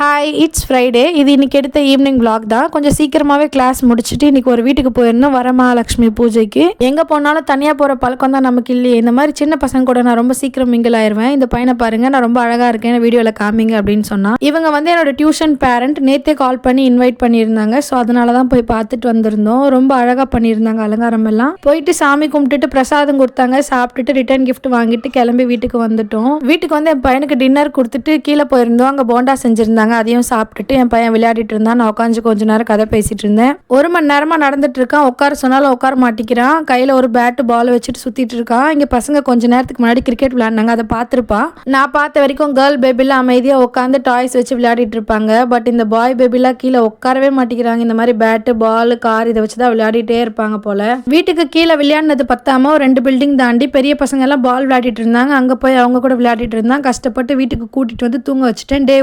Hi, it's Friday. இது இன்றைக்கி எடுத்த ஈவினிங் vlog தான். கொஞ்சம் சீக்கிரமாகவே கிளாஸ் முடிச்சுட்டு இன்றைக்கி ஒரு வீட்டுக்கு போயிருந்தோம் வரமகாலட்சுமி பூஜைக்கு. எங்கே போனாலும் தனியாக போகிற பழக்கம் தான் நமக்கு இல்லையே. இந்த மாதிரி சின்ன பசங்க கூட நான் ரொம்ப சீக்கிரம் மிங்கிள் ஆயிடுவேன். இந்த பையனை பாருங்கள், நான் ரொம்ப அழகாக இருக்கேன், வீடியோவில் காமிங்க அப்படின்னு சொன்னால். இவங்க வந்து என்னோட டியூஷன் பேரண்ட். நேற்றே கால் பண்ணி இன்வைட் பண்ணியிருந்தாங்க. ஸோ அதனால தான் போய் பார்த்துட்டு வந்திருந்தோம். ரொம்ப அழகாக பண்ணியிருந்தாங்க அலங்காரம் எல்லாம். போயிட்டு சாமி கும்பிட்டுட்டு பிரசாதம் கொடுத்தாங்க. சாப்பிட்டுட்டு ரிட்டர்ன் கிஃப்ட் வாங்கிட்டு கிளம்பி வீட்டுக்கு வந்துட்டோம். வீட்டுக்கு வந்து என் பையனுக்கு டின்னர் கொடுத்துட்டு கீழே போயிருந்தோம். அங்கே போண்டா செஞ்சிருந்தாங்க. அதையும் சாப்பிட்டுட்டு என் பையன் விளையாடிட்டு இருந்தான். நான் உட்காந்து கொஞ்ச நேரம் கதை பேசிட்டு இருந்தேன். 1 மணி நேரமா நடந்துட்டு இருக்கான். உட்கார சொன்னாலும் உட்கார மாட்டேங்கிறான். கையில ஒரு பேட்டு பால் வச்சுட்டு சுத்திட்டு இருக்கான். இங்க பசங்க கொஞ்ச நேரத்துக்கு முன்னாடி கிரிக்கெட் விளையாடினாங்க. அதை பார்த்துருப்பா. நான் பார்த்த வரைக்கும் கேர்ள் பேபிலாம் அமைதியா உட்காந்து டாய்ஸ் வச்சு விளையாடிட்டு இருப்பாங்க. பட் இந்த பாய் பேபிலாம் கீழே உட்காரவே மாட்டேங்கிறாங்க. இந்த மாதிரி பேட்டு பால் கார் இதை வச்சுதான் விளையாடிட்டே இருப்பாங்க போல. வீட்டுக்கு கீழே விளையாடினது பத்தாம 2 பில்டிங் தாண்டி பெரிய பசங்க எல்லாம் பால் விளையாடிட்டு இருந்தாங்க. அங்க போய் அவங்க கூட விளையாடிட்டு இருந்தாங்க. கஷ்டப்பட்டு வீட்டுக்கு கூட்டிட்டு வந்து தூங்க வச்சுட்டேன். டே